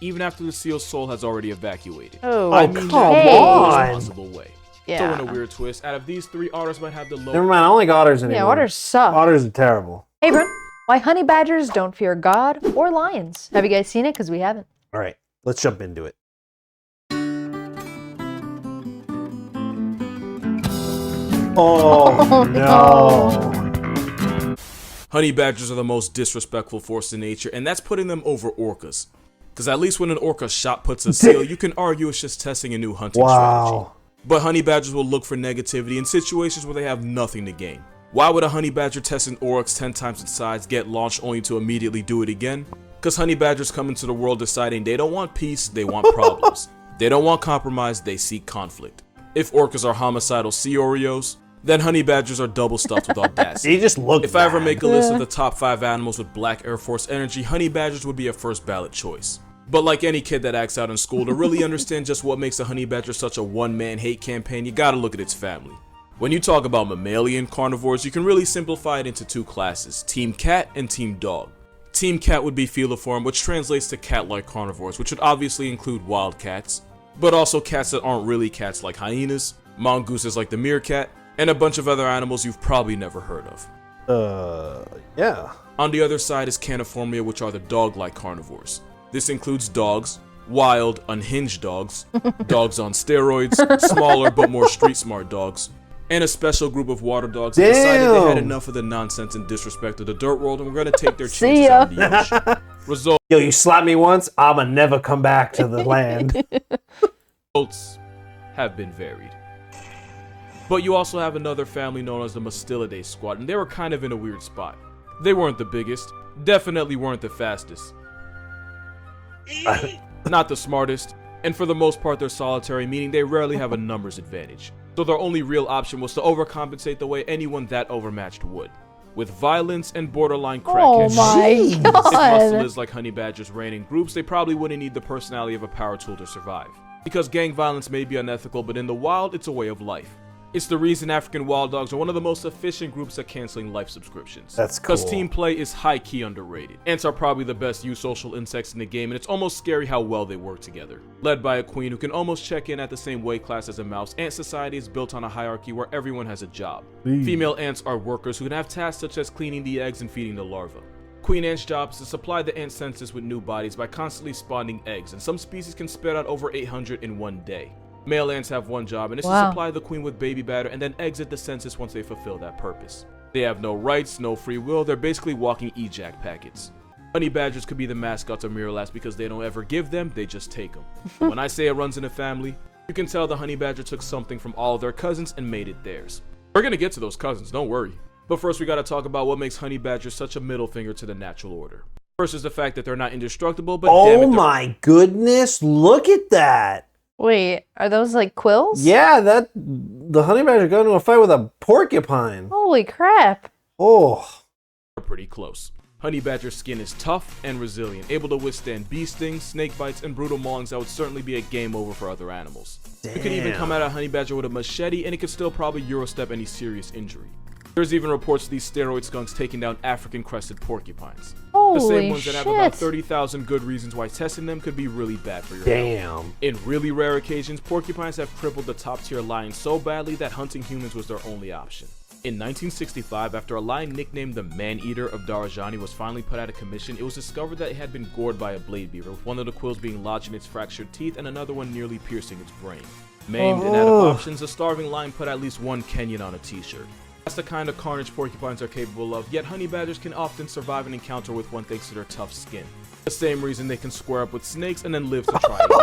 even after the seal's soul has already evacuated. Oh, I mean come that in the worst on. possible way. Yeah. Throw in a weird twist. Out of these three, otters might have the Never lowest. mind, I don't like otters anymore. Yeah, otters suck. Otters are terrible. Hey, Brent, why honey badgers don't fear God or lions? Have you guys seen it? Because we haven't. All right, let's jump into it. Oh, no. Honey badgers are the most disrespectful force in nature, and that's putting them over orcas. Because at least when an orca shot puts a seal, you can argue it's just testing a new hunting strategy. Wow. But honey badgers will look for negativity in situations where they have nothing to gain. Why would a honey badger test an oryx 10 times its size, get launched only to immediately do it again? Because honey badgers come into the world deciding they don't want peace, they want problems. They don't want compromise, they seek conflict. If orcas are homicidal sea Oreos, then honey badgers are double stuffed with audacity. They just look If I ever bad. make a list of the top 5 animals with black Air Force energy, honey badgers would be a first ballot choice. But like any kid that acts out in school, to really understand just what makes a honey badger such a one-man hate campaign, you gotta look at its family. When you talk about mammalian carnivores, you can really simplify it into 2 classes, Team Cat and Team Dog. Team Cat would be feliform, which translates to cat-like carnivores, which would obviously include wild cats, but also cats that aren't really cats like hyenas, mongooses like the meerkat, and a bunch of other animals you've probably never heard of. Yeah. On the other side is Caniformia, which are the dog-like carnivores. This includes dogs, wild, unhinged dogs, dogs on steroids, smaller but more street-smart dogs, and a special group of water dogs that decided they had enough of the nonsense and disrespect of the dirt world and were going to take their chances out in the ocean. Yo, you slap me once, I'ma never come back to the land. Results have been varied. But you also have another family known as the Mustelidae squad, and they were kind of in a weird spot. They weren't the biggest, definitely weren't the fastest, not the smartest, and for the most part they're solitary, meaning they rarely have a numbers advantage. So their only real option was to overcompensate the way anyone that overmatched would, with violence and borderline crackhead. Oh my If god. muscle like honey badgers ran in groups, they probably wouldn't need the personality of a power tool to survive. Because gang violence may be unethical, but in the wild, it's a way of life. It's the reason African wild dogs are one of the most efficient groups at canceling life subscriptions. That's cool. Because team play is high-key underrated. Ants are probably the best eusocial insects in the game, and it's almost scary how well they work together. Led by a queen who can almost check in at the same weight class as a mouse, ant society is built on a hierarchy where everyone has a job. Female ants are workers who can have tasks such as cleaning the eggs and feeding the larvae. Queen ant's job is to supply the ant census with new bodies by constantly spawning eggs, and some species can spit out over 800 in one day. Male ants have one job, and it's to supply the queen with baby batter and then exit the census once they fulfill that purpose. They have no rights, no free will, they're basically walking ejac packets. Honey badgers could be the mascots of Miralax because they don't ever give them, they just take them. When I say it runs in a family, you can tell the honey badger took something from all of their cousins and made it theirs. We're gonna get to those cousins, don't worry. But first we gotta talk about what makes honey badgers such a middle finger to the natural order. First is the fact that they're not indestructible, but damn it, Oh my goodness, look at that. Wait, are those like quills? Yeah, the honey badger got into a fight with a porcupine. Holy crap. Oh. they're pretty close. Honey badger skin is tough and resilient, able to withstand bee stings, snake bites, and brutal maulings that would certainly be a game over for other animals. Damn. You could even come at a honey badger with a machete and it could still probably Eurostep any serious injury. There's even reports of these steroid skunks taking down African crested porcupines. Holy The same ones that have about shit. 30,000 good reasons why testing them could be really bad for your health. Damn. In really rare occasions, porcupines have crippled the top tier lions so badly that hunting humans was their only option. In 1965, after a lion nicknamed the Man-Eater of Darajani was finally put out of commission, it was discovered that it had been gored by a blade beaver, with one of the quills being lodged in its fractured teeth and another one nearly piercing its brain. Maimed and out of options, the starving lion put at least one Kenyan on a t-shirt. That's the kind of carnage porcupines are capable of, yet honey badgers can often survive an encounter with one thanks to their tough skin. The same reason they can square up with snakes and then live to try again.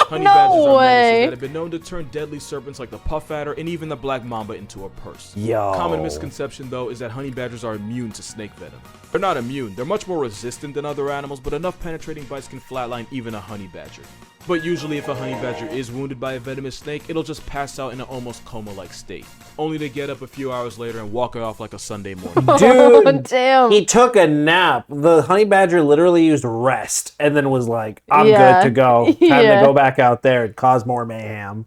Honey badgers are menaces that have been known to turn deadly serpents like the puff adder and even the black mamba into a purse. Yo. Common misconception though is that honey badgers are immune to snake venom. They're not immune, they're much more resistant than other animals, but enough penetrating bites can flatline even a honey badger. But usually if a honey badger is wounded by a venomous snake, it'll just pass out in an almost coma-like state, only to get up a few hours later and walk it off like a Sunday morning. Oh, Dude, damn. he took a nap. The honey badger literally used rest and then was like, I'm Yeah. good to go. Time Yeah. to go back out there and cause more mayhem.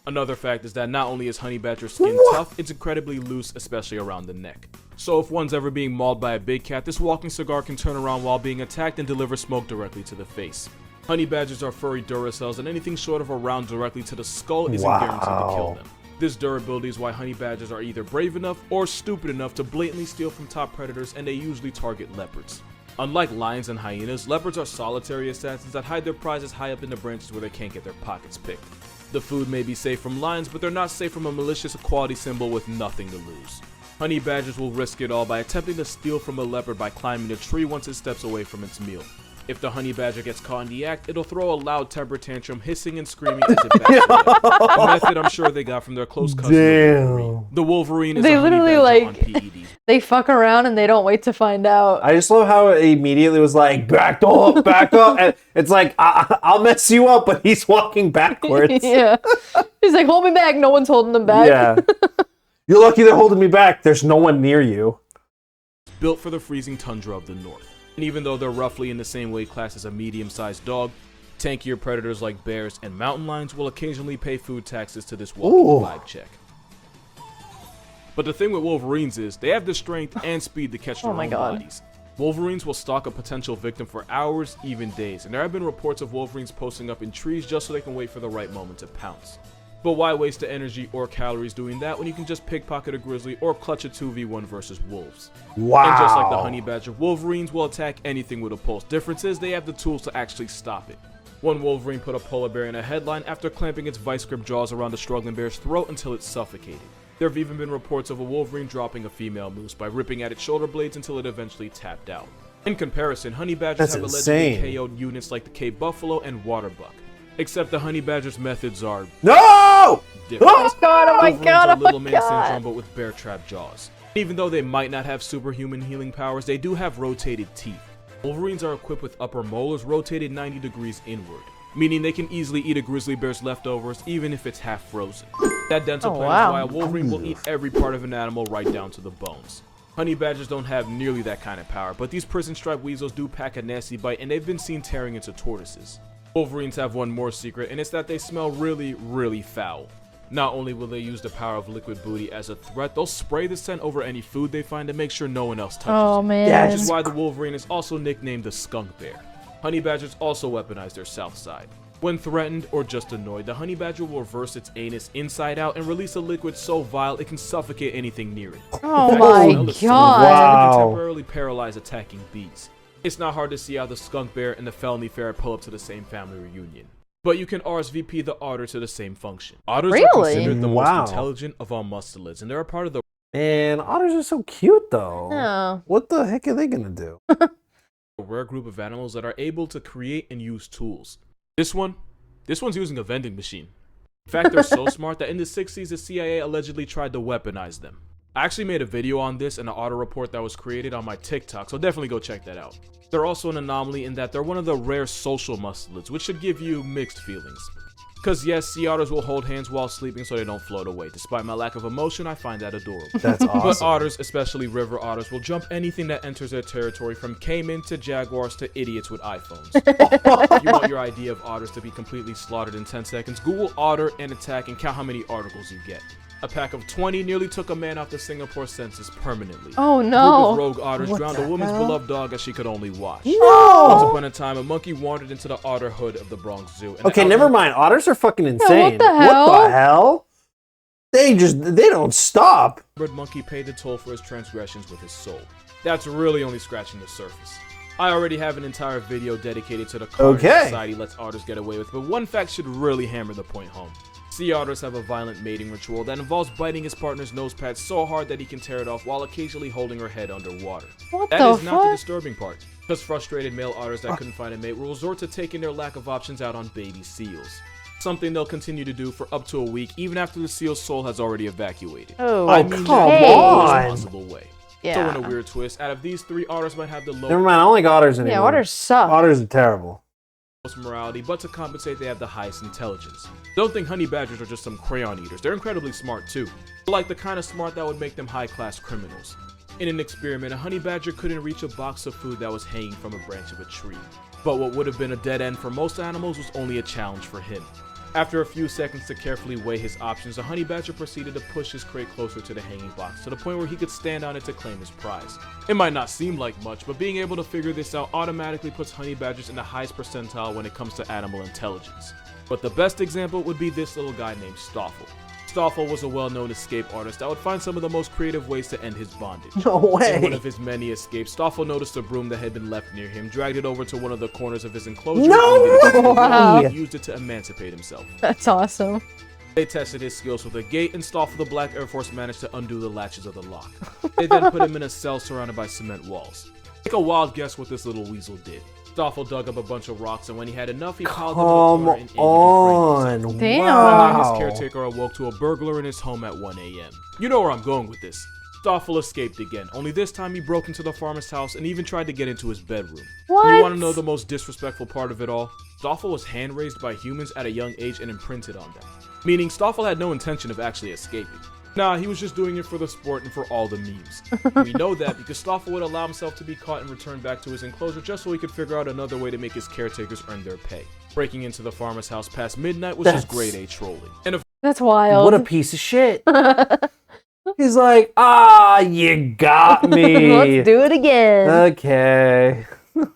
Another fact is that not only is honey badger skin tough, it's incredibly loose, especially around the neck. So if one's ever being mauled by a big cat, this walking cigar can turn around while being attacked and deliver smoke directly to the face. Honey badgers are furry duracells, and anything short of a round directly to the skull isn't guaranteed to kill them. This durability is why honey badgers are either brave enough or stupid enough to blatantly steal from top predators, and they usually target leopards. Unlike lions and hyenas, leopards are solitary assassins that hide their prizes high up in the branches where they can't get their pockets picked. The food may be safe from lions, but they're not safe from a malicious equality symbol with nothing to lose. Honey badgers will risk it all by attempting to steal from a leopard by climbing a tree once it steps away from its meal. If the honey badger gets caught in the act, it'll throw a loud temper tantrum, hissing and screaming as it backs away. A method I'm sure they got from their close cousin, the Wolverine. The Wolverine is a honey badger on PEDs. They fuck around and they don't wait to find out. I just love how it immediately was like, back up, back up. And it's like, I'll mess you up, but he's walking backwards. Yeah. He's like, hold me back. No one's holding him back. Yeah. You're lucky they're holding me back. There's no one near you. Built for the freezing tundra of the north. And even though they're roughly in the same weight class as a medium-sized dog, tankier predators like bears and mountain lions will occasionally pay food taxes to this walking vibe check. But the thing with Wolverines is, they have the strength and speed to catch their own bodies. Wolverines will stalk a potential victim for hours, even days, and there have been reports of Wolverines posting up in trees just so they can wait for the right moment to pounce. But why waste the energy or calories doing that when you can just pickpocket a grizzly or clutch a 2v1 versus wolves? Wow. And just like the honey badger, Wolverines will attack anything with a pulse. Difference is they have the tools to actually stop it. One Wolverine put a polar bear in a headline after clamping its vice grip jaws around a struggling bear's throat until it suffocated. There have even been reports of a Wolverine dropping a female moose by ripping at its shoulder blades until it eventually tapped out. In comparison, honey badgers have allegedly KO'd units like the Cape Buffalo and Waterbuck. Except the honey badger's methods are different. Oh my god, are little man syndrome, but with bear trap jaws. Even though they might not have superhuman healing powers, they do have rotated teeth. Wolverines are equipped with upper molars rotated 90 degrees inward, meaning they can easily eat a grizzly bear's leftovers even if it's half frozen. That dental plan is why a wolverine will eat every part of an animal right down to the bones. Honey badgers don't have nearly that kind of power, but these prison-striped weasels do pack a nasty bite, and they've been seen tearing into tortoises. Wolverines have one more secret, and it's that they smell really, really foul. Not only will they use the power of liquid booty as a threat, they'll spray the scent over any food they find to make sure no one else touches it. Man. Which is why the Wolverine is also nicknamed the skunk bear. Honey badgers also weaponize their south side. When threatened or just annoyed, the honey badger will reverse its anus inside out and release a liquid so vile it can suffocate anything near it. Oh my god. It can temporarily paralyze attacking bees. It's not hard to see how the skunk bear and the felony ferret pull up to the same family reunion. But you can RSVP the otter to the same function. Otters are considered the most intelligent of all mustelids, and they're a part of the... And otters are so cute, though. Oh. What the heck are they gonna do? A rare group of animals that are able to create and use tools. This one's using a vending machine. In fact, they're so smart that in the 60s, the CIA allegedly tried to weaponize them. I actually made a video on this in an otter report that was created on my TikTok, so definitely go check that out. They're also an anomaly in that they're one of the rare social mustelids, which should give you mixed feelings. Cause yes, sea otters will hold hands while sleeping so they don't float away. Despite my lack of emotion, I find that adorable. That's awesome. But otters, especially river otters, will jump anything that enters their territory, from caiman to jaguars to idiots with iPhones. If you want your idea of otters to be completely slaughtered in 10 seconds, Google otter and attack and count how many articles you get. A pack of 20 nearly took a man off the Singapore census permanently. Oh no. A group of rogue otters drowned a woman's beloved dog as she could only watch. No. Once upon a time, a monkey wandered into the otter hood of the Bronx Zoo. Okay, never mind. Otters are fucking insane. Yeah, what the hell? They don't stop. The monkey paid the toll for his transgressions with his soul. That's really only scratching the surface. I already have an entire video dedicated to the carnage society lets otters get away with, but one fact should really hammer the point home. Sea otters have a violent mating ritual that involves biting his partner's nose pad so hard that he can tear it off while occasionally holding her head underwater. That is not the disturbing part, because frustrated male otters that couldn't find a mate will resort to taking their lack of options out on baby seals. Something they'll continue to do for up to a week, even after the seal's soul has already evacuated. I mean, come on! Responsible way. Yeah. So in a weird twist, out of these three, otters might have the lowest... Never mind, I don't like otters anymore. Yeah, otters suck. Otters are terrible. morality, but to compensate they have the highest intelligence. Don't think honey badgers are just some crayon eaters, they're incredibly smart too. Like the kind of smart that would make them high-class criminals. In an experiment, a honey badger couldn't reach a box of food that was hanging from a branch of a tree. But what would have been a dead end for most animals was only a challenge for him. After a few seconds to carefully weigh his options, the honey badger proceeded to push his crate closer to the hanging box to the point where he could stand on it to claim his prize. It might not seem like much, but being able to figure this out automatically puts honey badgers in the highest percentile when it comes to animal intelligence. But the best example would be this little guy named Stoffel. Stoffel was a well-known escape artist that would find some of the most creative ways to end his bondage. No way. In one of his many escapes, Stoffel noticed a broom that had been left near him, dragged it over to one of the corners of his enclosure, and used it to emancipate himself. That's awesome. They tested his skills with a gate, and Stoffel the Black Air Force managed to undo the latches of the lock. They then put him in a cell surrounded by cement walls. Take a wild guess what this little weasel did. Stoffel dug up a bunch of rocks, and when he had enough, he piled them in a corner and on. Damn. Wow. His caretaker awoke to a burglar in his home at 1 a.m. You know where I'm going with this. Stoffel escaped again, only this time he broke into the farmer's house and even tried to get into his bedroom. What? You want to know the most disrespectful part of it all? Stoffel was hand-raised by humans at a young age and imprinted on them. Meaning Stoffel had no intention of actually escaping. Nah, he was just doing it for the sport and for all the memes. We know that because Stoffel would allow himself to be caught and returned back to his enclosure just so he could figure out another way to make his caretakers earn their pay. Breaking into the farmer's house past midnight was just grade A trolling. And That's wild. What a piece of shit. He's like, you got me. Let's do it again. Okay.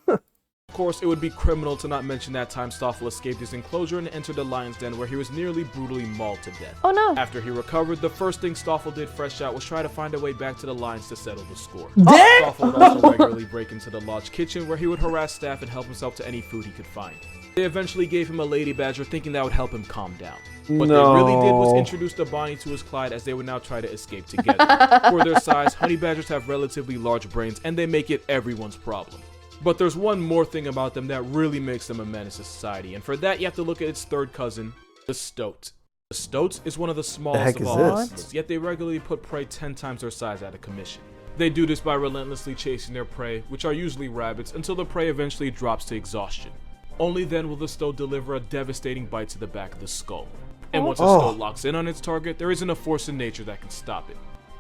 of course, it would be criminal to not mention that time Stoffel escaped his enclosure and entered the lion's den where he was nearly brutally mauled to death. Oh no. After he recovered, the first thing Stoffel did fresh out was try to find a way back to the lions to settle the score. Stoffel would also regularly break into the lodge kitchen where he would harass staff and help himself to any food he could find. They eventually gave him a lady badger thinking that would help him calm down. What they really did was introduce the Bonnie to his Clyde as they would now try to escape together. For their size, honey badgers have relatively large brains and they make it everyone's problem. But there's one more thing about them that really makes them a menace to society, and for that you have to look at its third cousin, the stoat. The stoat is one of the smallest of all animals, yet they regularly put prey 10 times their size out of commission. They do this by relentlessly chasing their prey, which are usually rabbits, until the prey eventually drops to exhaustion. Only then will the stoat deliver a devastating bite to the back of the skull. And once a stoat locks in on its target, there isn't a force in nature that can stop it.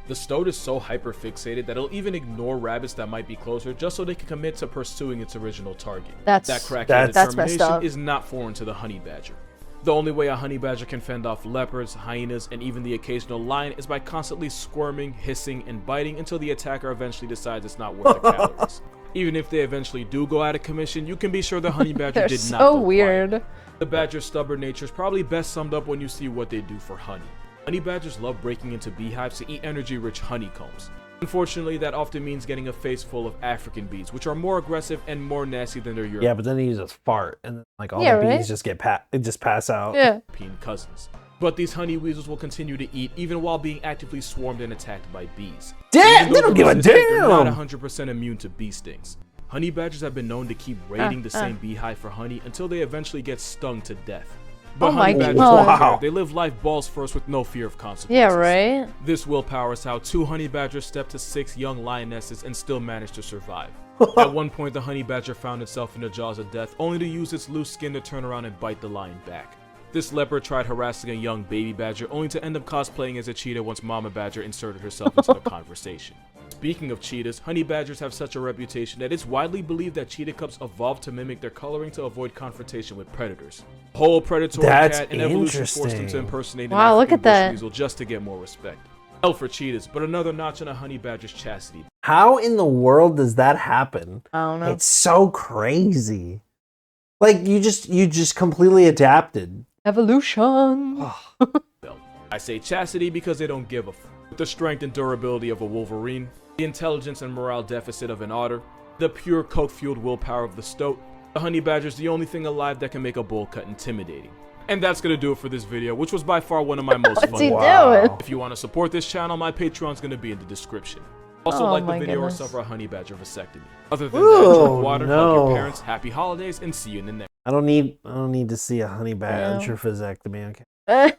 The stoat is so hyper-fixated that it'll even ignore rabbits that might be closer just so they can commit to pursuing its original target. That crackhead determination is not foreign to the honey badger. The only way a honey badger can fend off leopards, hyenas, and even the occasional lion is by constantly squirming, hissing, and biting until the attacker eventually decides it's not worth the calories. Even if they eventually do go out of commission, you can be sure the honey badger did not go weird. quiet. The badger's stubborn nature is probably best summed up when you see what they do for honey. Honey badgers love breaking into beehives to eat energy-rich honeycombs. Unfortunately, that often means getting a face full of African bees, which are more aggressive and more nasty than their European. Yeah, but then he just fart, and then, like all the bees just pass out. European cousins. But these honey weasels will continue to eat even while being actively swarmed and attacked by bees. Damn, they don't give a damn. They're not 100% immune to bee stings. Honey badgers have been known to keep raiding the same beehive for honey until they eventually get stung to death. But honey badgers, they live life balls first with no fear of consequences. Yeah, right? This willpower is how 2 honey badgers stepped to 6 young lionesses and still managed to survive. At one point, the honey badger found itself in the jaws of death, only to use its loose skin to turn around and bite the lion back. This leopard tried harassing a young baby badger, only to end up cosplaying as a cheetah once Mama Badger inserted herself into the conversation. Speaking of cheetahs, honey badgers have such a reputation that it's widely believed that cheetah cubs evolved to mimic their coloring to avoid confrontation with predators. A whole predatory cat and evolution forced them to impersonate an African bush weasel just to get more respect. Hell for cheetahs, but another notch on a honey badger's chastity. How in the world does that happen? I don't know. It's so crazy. Like you just completely adapted. Evolution. I say chastity because they don't give a f. With the strength and durability of a Wolverine, the intelligence and morale deficit of an otter, the pure coke-fueled willpower of the stoat, the honey badger's the only thing alive that can make a bull cut intimidating. And that's gonna do it for this video, which was by far one of my most fun. If you want to support this channel, my Patreon's gonna be in the description. Also, like the video or suffer a honey badger vasectomy. Other than that, drink water, hug your parents, happy holidays, and see you in the next. I don't need to see a honey badger vasectomy. Okay.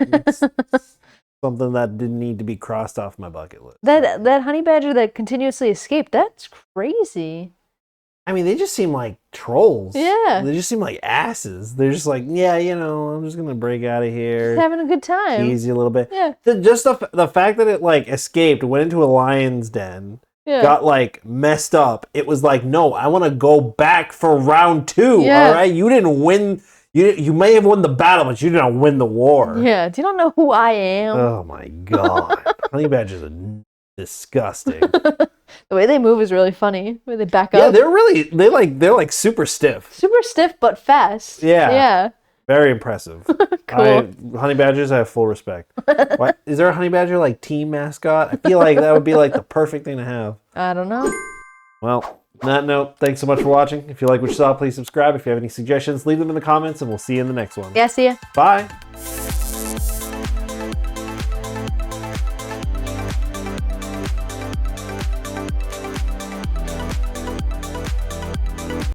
Something that didn't need to be crossed off my bucket list. That honey badger that continuously escaped, that's crazy. I mean, they just seem like trolls. Yeah. They just seem like asses. They're just like, yeah, I'm just going to break out of here. Just having a good time. Easy a little bit. Yeah. Just the fact that it, like, escaped, went into a lion's den, got, like, messed up. It was like, no, I want to go back for round 2, all right? You didn't win You may have won the battle, but you did not win the war. Yeah, do you not know who I am? Oh my god. Honey badgers are disgusting. The way they move is really funny. The way they back Yeah, up. they're like super stiff. Super stiff but fast. Yeah. Yeah. Very impressive. Cool. Honey badgers, I have full respect. What, is there a honey badger like team mascot? I feel like that would be like the perfect thing to have. I don't know. Well, on that note, thanks so much for watching. If you like what you saw, please subscribe. If you have any suggestions, leave them in the comments, and we'll see you in the next one. Yeah, see ya. Bye.